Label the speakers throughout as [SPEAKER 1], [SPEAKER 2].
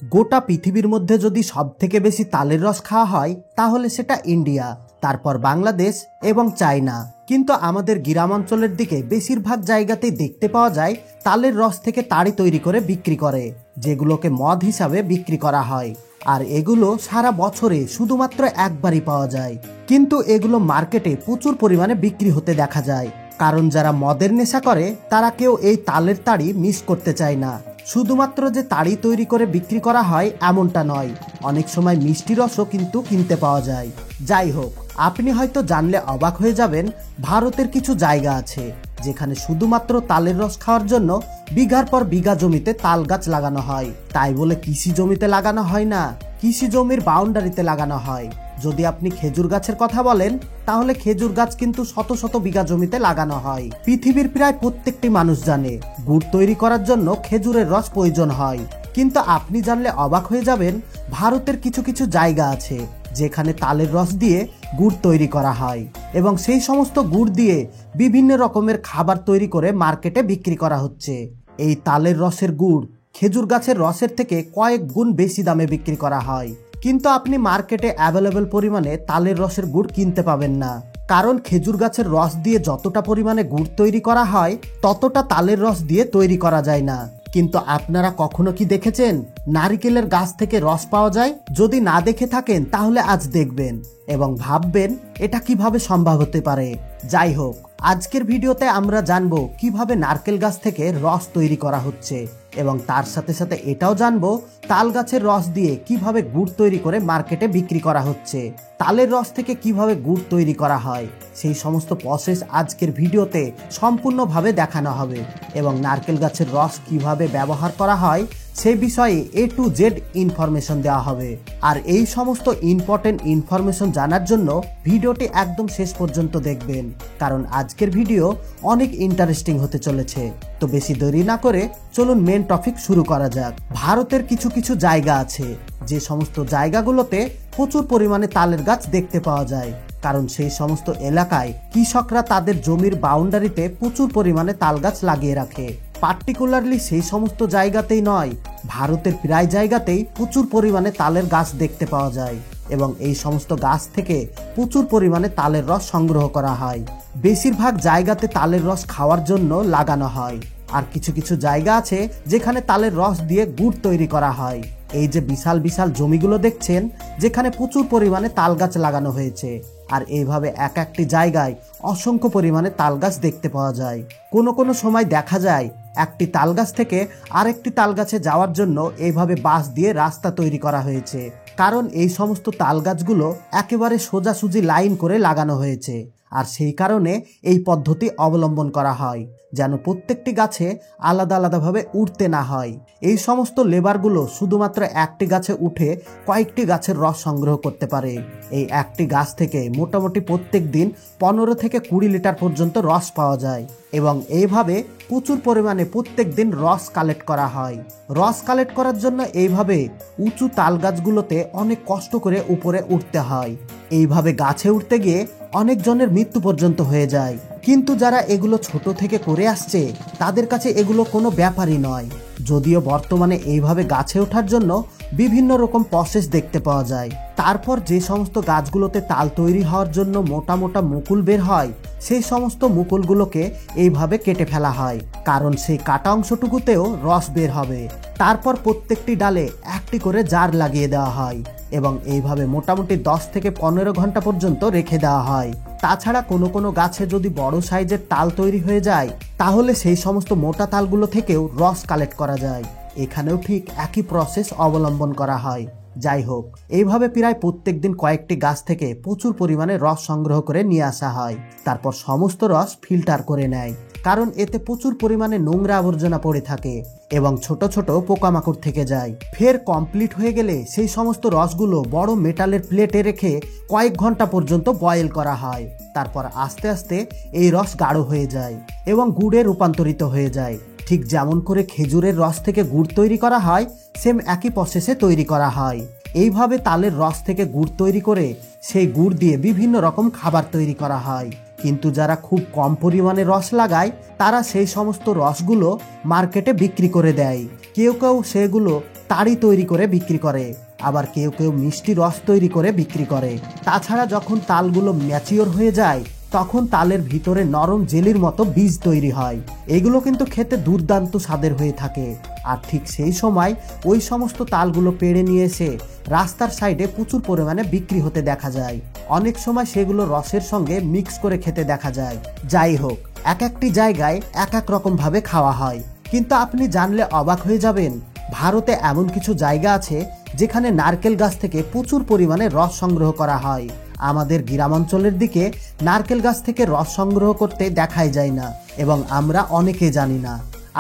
[SPEAKER 1] গোটা পৃথিবীর মধ্যে যদি সবথেকে বেশি তালের রস খাওয়া হয় তাহলে সেটা ইন্ডিয়া, তারপর বাংলাদেশ এবং চায়না। কিন্তু আমাদের গ্রামাঞ্চলের দিকে বেশিরভাগ জায়গাতেই দেখতে পাওয়া যায় তালের রস থেকে তাড়ি তৈরি করে বিক্রি করে, যেগুলোকে মদ হিসাবে বিক্রি করা হয়। আর এগুলো সারা বছরে শুধুমাত্র একবারই পাওয়া যায়। কিন্তু এগুলো মার্কেটে প্রচুর পরিমাণে বিক্রি হতে দেখা যায়, কারণ যারা মদের নেশা করে তারা কেউ এই তালের তাড়ি মিস করতে চায় না। শুধুমাত্র যে তাড়ি তৈরি করে বিক্রি করা হয় এমনটা নয়, অনেক সময় মিষ্টি রসও কিন্তু কিনতে পাওয়া যায়। যাই হোক, আপনি হয়তো জানলে অবাক হয়ে যাবেন, ভারতের কিছু জায়গা আছে যেখানে শুধুমাত্র তালের রস খাওয়ার জন্য বিঘার পর বিঘা জমিতে তাল গাছ লাগানো হয়। তাই বলে কৃষি জমিতে লাগানো হয় না, কৃষি জমির বাউন্ডারিতে লাগানো হয়। যদি আপনি খেজুর গাছের কথা বলেন তাহলে খেজুর গাছ কিন্তু শত শত বিঘা জমিতে লাগানো হয়। পৃথিবীর প্রায় প্রত্যেকটি মানুষ জানে গুড় তৈরি করার জন্য খেজুরের রস প্রয়োজন হয়। কিন্তু আপনি জানলে অবাক হয়ে যাবেন, ভারতের কিছু কিছু জায়গা আছে যেখানে তালের রস দিয়ে গুড় তৈরি করা হয় এবং সেই সমস্ত গুড় দিয়ে বিভিন্ন রকমের খাবার তৈরি করে মার্কেটে বিক্রি করা হচ্ছে। এই তালের রসের গুড় খেজুর গাছের রসের থেকে কয়েক গুণ বেশি দামে বিক্রি করা হয়। কিন্তু আপনি মার্কেটে অ্যাভেলেবল পরিমাণে তালের রসের গুড় কিনতে পাবেন না, কারণ খেজুর গাছের রস দিয়ে যতটা পরিমাণে গুড় তৈরি করা হয় ততটা তালের রস দিয়ে তৈরি করা যায় না। কিন্তু আপনারা কখনো কি দেখেছেন নারিকেলের গাছ থেকে রস পাওয়া যায়? যদি না দেখে থাকেন তাহলে আজ দেখবেন এবং ভাববেন এটা কিভাবে সম্ভব হতে পারে। যাই হোক, আজকের ভিডিওতে আমরা জানবো কিভাবে নারকেল গাছ থেকে রস তৈরি করা হচ্ছে এবং তার সাথে সাথে এটাও জানবো তাল গাছের রস দিয়ে কিভাবে গুড় তৈরি করে মার্কেটে বিক্রি করা হচ্ছে। তালের রস থেকে কিভাবে গুড় তৈরি করা হয় সেই সমস্ত প্রসেস আজকের ভিডিওতে সম্পূর্ণভাবে দেখানো হবে এবং নারকেল গাছের রস কিভাবে ব্যবহার করা হয় সেই বিষয়ে A to Z ইনফরমেশন দেওয়া হবে। আর এই সমস্ত ইম্পর্টেন্ট ইনফরমেশন জানার জন্য ভিডিওটি একদম শেষ পর্যন্ত দেখবেন, কারণ আজকের ভিডিও অনেক ইন্টারেস্টিং হতে চলেছে। তো বেশি দেরি না করে চলুন মেন টপিক শুরু করা যাক। ভারতের কিছু কিছু জায়গা আছে যে সমস্ত জায়গাগুলোতে প্রচুর পরিমাণে তালের গাছ দেখতে পাওয়া যায়, কারণ সেই সমস্ত এলাকায় কৃষকরা তাদের জমির বাউন্ডারিতে প্রচুর পরিমাণে তাল গাছ লাগিয়ে রাখে। পার্টিকুলারলি সেই সমস্ত জায়গাতেই নয়, ভারতের প্রায় জায়গাতেই প্রচুর পরিমাণে তালের গাছ দেখতে পাওয়া যায় এবং এই সমস্ত গাছ থেকে প্রচুর পরিমাণে তালের রস সংগ্রহ করা হয়। বেশিরভাগ জায়গাতে তালের রস খাওয়ার জন্য লাগানো হয়, আর কিছু কিছু জায়গা আছে যেখানে তালের রস দিয়ে গুড় তৈরি করা হয়। এই যে বিশাল বিশাল জমিগুলো দেখছেন যেখানে প্রচুর পরিমাণে তাল গাছ লাগানো হয়েছে, আর এইভাবে এক একটি জায়গায় অসংখ্য পরিমাণে তাল গাছ দেখতে পাওয়া যায়। কোনো কোনো সময় দেখা যায় একটি তাল গাছ থেকে আরেকটি তাল গাছে যাওয়ার জন্য এইভাবে বাঁশ দিয়ে রাস্তা তৈরি করা হয়েছে, কারণ এই সমস্ত তাল গাছগুলো একেবারে সোজাসুজি লাইন করে লাগানো হয়েছে। আর সেই কারণে এই পদ্ধতি অবলম্বন করা হয় যেন প্রত্যেকটি গাছে আলাদা আলাদাভাবে উঠতে না হয়। এই সমস্ত লেবারগুলো শুধুমাত্র একটি গাছে উঠে কয়েকটি গাছের রস সংগ্রহ করতে পারে। এই একটি গাছ থেকে মোটামুটি প্রত্যেক দিন 15 থেকে 20 লিটার পর্যন্ত রস পাওয়া যায় এবং এইভাবে প্রচুর পরিমাণে প্রত্যেক দিন রস কালেক্ট করা হয়। রস কালেক্ট করার জন্য এইভাবে উঁচু তাল গাছগুলোতে অনেক কষ্ট করে উপরে উঠতে হয়। এইভাবে গাছে উঠতে গিয়ে অনেকজনের মৃত্যু পর্যন্ত হয়ে যায়, কিন্তু যারা এগুলো ছোট থেকে করে আসছে তাদের কাছে এগুলো কোনো ব্যাপারই নয়। যদিও বর্তমানে এইভাবে গাছে ওঠার জন্য বিভিন্ন রকম প্রসেস দেখতে পাওয়া যায়। তারপর যে সমস্ত গাছগুলোতে তাল তৈরি হওয়ার জন্য মোটা মোটা মুকুল বের হয় সেই সমস্ত মুকুলগুলোকে এইভাবে কেটে ফেলা হয়, কারণ সেই কাটা অংশটুকুতেও রস বের হবে। তারপর প্রত্যেকটি ডালে একটি করে জার লাগিয়ে দেওয়া হয় এবং এইভাবে মোটামুটি 10 থেকে 15 ঘন্টা পর্যন্ত রেখে দেওয়া হয়। তাছাড়া কোনো কোনো গাছে যদি বড় সাইজের তাল তৈরি হয়ে যায় তাহলে সেই সমস্ত মোটা তালগুলো থেকেও রস কালেক্ট করা যায়। এখানেও ঠিক একই প্রসেস অবলম্বন করা হয়। যাই হোক, এইভাবে প্রায় প্রত্যেক দিন কয়েকটি গাছ থেকে প্রচুর পরিমাণে রস সংগ্রহ করে নিয়ে আসা হয়। তারপর সমস্ত রস ফিল্টার করে নেয়, কারণ এতে প্রচুর পরিমাণে নোংরা আবর্জনা পড়ে থাকে এবং ছোট ছোট পোকামাকড় থেকে যায়। ফের কমপ্লিট হয়ে গেলে সেই সমস্ত রসগুলো বড় মেটালের প্লেটে রেখে কয়েক ঘন্টা পর্যন্ত বয়েল করা হয়। তারপর আস্তে আস্তে এই রস গাঢ় হয়ে যায় এবং গুড়ে রূপান্তরিত হয়ে যায়। ঠিক যেমন করে খেজুরের রস থেকে গুড় তৈরি করা হয় সেম একই প্রসেসে তৈরি করা হয়। এইভাবে তালের রস থেকে গুড় তৈরি করে সেই গুড় দিয়ে বিভিন্ন রকম খাবার তৈরি করা হয়। কিন্তু যারা খুব কম পরিমাণে রস লাগায় তারা সেই সমস্ত রসগুলো মার্কেটে বিক্রি করে দেয়। কেউ কেউ সেগুলো তাড়ি তৈরি করে বিক্রি করে, আবার কেউ কেউ মিষ্টি রস তৈরি করে বিক্রি করে। তাছাড়া যখন তালগুলো ম্যাচিওর হয়ে যায় তখন তালের ভিতরে নরম জেলির মতো বীজ তৈরি হয়। এগুলো কিন্তু খেতে দুর্দান্ত স্বাদের হয়ে থাকে। আর ঠিক সেই সময় ওই সমস্ত তালগুলো পেড়ে নিয়ে এসে রাস্তার সাইডে প্রচুর পরিমাণে বিক্রি হতে দেখা যায়। অনেক সময় সেগুলো রসের সঙ্গে মিক্স করে খেতে দেখা যায়। যাই হোক, এক একটি জায়গায় এক এক রকম ভাবে খাওয়া হয়। কিন্তু আপনি জানলে অবাক হয়ে যাবেন, ভারতে এমন কিছু জায়গা আছে যেখানে নারকেল গাছ থেকে প্রচুর পরিমাণে রস সংগ্রহ করা হয়। আমাদের গ্রামাঞ্চলের দিকে নারকেল গাছ থেকে রস সংগ্রহ করতে দেখাই যায় না, এবং আমরা অনেকে জানি না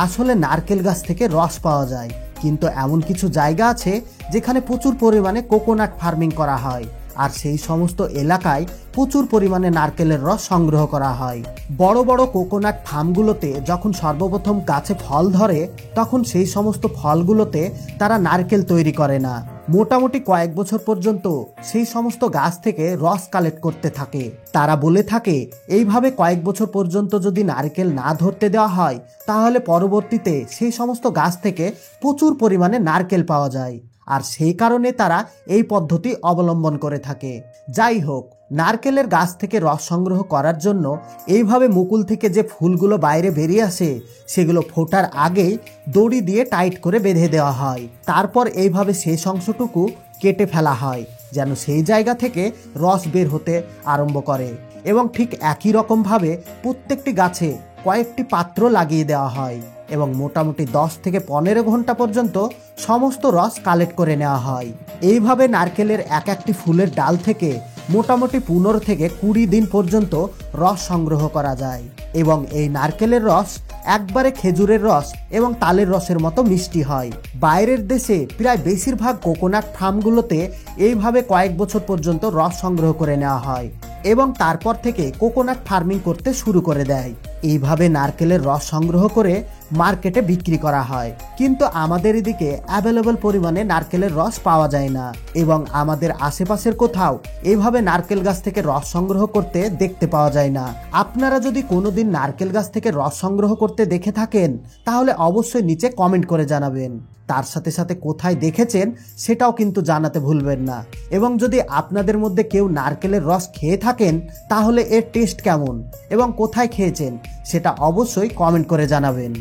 [SPEAKER 1] আসলে নারকেল গাছ থেকে রস পাওয়া যায়। কিন্তু এমন কিছু জায়গা আছে যেখানে প্রচুর পরিমাণে কোকোনাট ফার্মিং করা হয়, আর সেই সমস্ত এলাকায় প্রচুর পরিমাণে নারকেলের রস সংগ্রহ করা হয়। বড় বড় কোকোনাট ফার্মগুলোতে যখন সর্বপ্রথম গাছে ফল ধরে তখন সেই সমস্ত ফলগুলোতে তারা নারকেল তৈরি করে না, মোটামুটি কয়েক বছর পর্যন্ত সেই সমস্ত গাছ থেকে রস কালেক্ট করতে থাকে। তারা বলে থাকে এইভাবে কয়েক বছর পর্যন্ত যদি নারকেল না ধরতে দেওয়া হয় তাহলে পরবর্তীতে সেই সমস্ত গাছ থেকে প্রচুর পরিমাণে নারকেল পাওয়া যায়, আর সেই কারণে তারা এই পদ্ধতি অবলম্বন করে থাকে। যাই হোক, নারকেলের গাছ থেকে রস সংগ্রহ করার জন্য এইভাবে মুকুল থেকে যে ফুলগুলো বাইরে বেরিয়ে আসে সেগুলো ফোটার আগেই দড়ি দিয়ে টাইট করে বেঁধে দেওয়া হয়। তারপর এইভাবে শেষ অংশটুকু কেটে ফেলা হয় যেন সেই জায়গা থেকে রস বের হতে আরম্ভ করে, এবং ঠিক একই রকমভাবে প্রত্যেকটি গাছে কয়েকটি পাত্র লাগিয়ে দেওয়া হয় এবং মোটামুটি 10 থেকে 15 ঘন্টা পর্যন্ত সমস্ত রস কালেক্ট করে নেওয়া হয়। এইভাবে নারকেলের এক একটি ফুলের ডাল থেকে মোটামুটি 15 থেকে 20 দিন পর্যন্ত রস সংগ্রহ করা যায়, এবং এই নারকেলের রস একবারে খেজুরের রস এবং তালের রসের মতো মিষ্টি হয়। বাইরের দেশে প্রায় বেশিরভাগ কোকোনাট ফার্মগুলোতে এইভাবে কয়েক বছর পর্যন্ত রস সংগ্রহ করে নেওয়া হয় এবং তারপর থেকে কোকোনাট ফার্মিং করতে শুরু করে দেয়। এইভাবে নারকেলের রস সংগ্রহ করে মার্কেটে বিক্রি করা হয়। কিন্তু আমাদের এদিকে অ্যাভেলেবল পরিমাণে নারকেলের রস পাওয়া যায় না, এবং আমাদের আশেপাশের কোথাও এইভাবে নারকেল গাছ থেকে রস সংগ্রহ করতে দেখতে পাওয়া যায় না। আপনারা যদি কোনোদিন নারকেল গাছ থেকে রস সংগ্রহ করতে দেখে থাকেন তাহলে অবশ্যই নিচে কমেন্ট করে জানাবেন। তার সাথে সাথে কোথায় দেখেছেন সেটাও কিন্তু জানাতে ভুলবেন না, এবং যদি আপনাদের মধ্যে কেউ নারকেলের রস খেয়ে থাকেন তাহলে এর টেস্ট কেমন এবং কোথায় খেয়েছেন সেটা অবশ্যই কমেন্ট করে জানাবেন।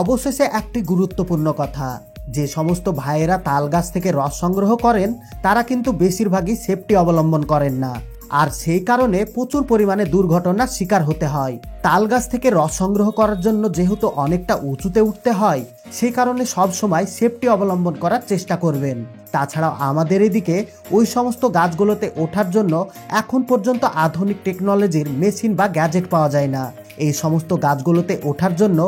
[SPEAKER 1] অবশেষে একটি গুরুত্বপূর্ণ কথা, যে সমস্ত ভাইয়েরা তাল গাছ থেকে রস সংগ্রহ করেন তারা কিন্তু বেশিরভাগই সেফটি অবলম্বন করেন না, আর সেই কারণে প্রচুর পরিমাণে দুর্ঘটনার শিকার হতে হয়। তাল গাছ থেকে রস সংগ্রহ করার জন্য যেহেতু অনেকটা উঁচুতে উঠতে হয়, সেই কারণে সব সময় সেফটি অবলম্বন করার চেষ্টা করবেন। তাছাড়াও আমাদের এদিকে ওই সমস্ত গাছগুলোতে ওঠার জন্য এখন পর্যন্ত আধুনিক টেকনোলজির মেশিন বা গ্যাজেট পাওয়া যায় না। এই সমস্ত গাছগুলোতে ওঠার জন্য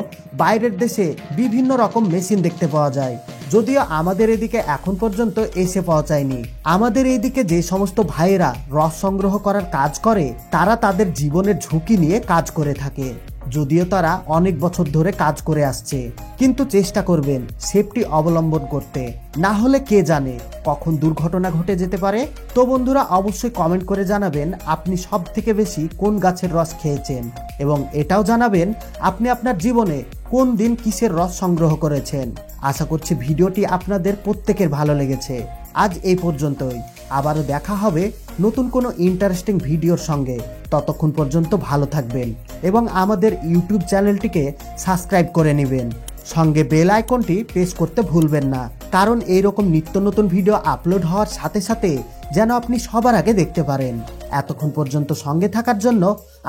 [SPEAKER 1] বাইরের দেশে বিভিন্ন রকম মেশিন দেখতে পাওয়া যায়, যদিও আমাদের এদিকে এখন পর্যন্ত এসে পৌঁছায়নি। আমাদের এইদিকে যে সমস্ত ভাইয়েরা রস সংগ্রহ করার কাজ করে তারা তাদের জীবনের ঝুঁকি নিয়ে কাজ করে থাকে, যদিও তারা অনেক বছর ধরে কাজ করে আসছে, কিন্তু চেষ্টা করবেন সেফটি অবলম্বন করতে, না হলে কে জানে কখন দুর্ঘটনা ঘটে যেতে পারে। তো বন্ধুরা, অবশ্যই কমেন্ট করে জানাবেন আপনি সব থেকে বেশি কোন গাছের রস খেয়েছেন, এবং এটাও জানাবেন আপনি আপনার জীবনে কোন দিন কিসের রস সংগ্রহ করেছেন। আশা করছি ভিডিওটি আপনাদের প্রত্যেকের ভালো লেগেছে। আজ এই পর্যন্তই, আবারও দেখা হবে নতুন কোনো ইন্টারেস্টিং ভিডিওর সঙ্গে। ততক্ষণ পর্যন্ত ভালো থাকবেন এবং আমাদের ইউটিউব চ্যানেলটিকে সাবস্ক্রাইব করে নেবেন, সঙ্গে বেল আইকনটি প্রেস করতে ভুলবেন না, কারণ এইরকম নিত্য নতুন ভিডিও আপলোড হওয়ার সাথে সাথে যেন আপনি সবার আগে দেখতে পারেন। এতক্ষণ পর্যন্ত সঙ্গে থাকার জন্য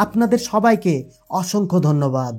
[SPEAKER 1] আপনাদের সবাইকে অসংখ্য ধন্যবাদ।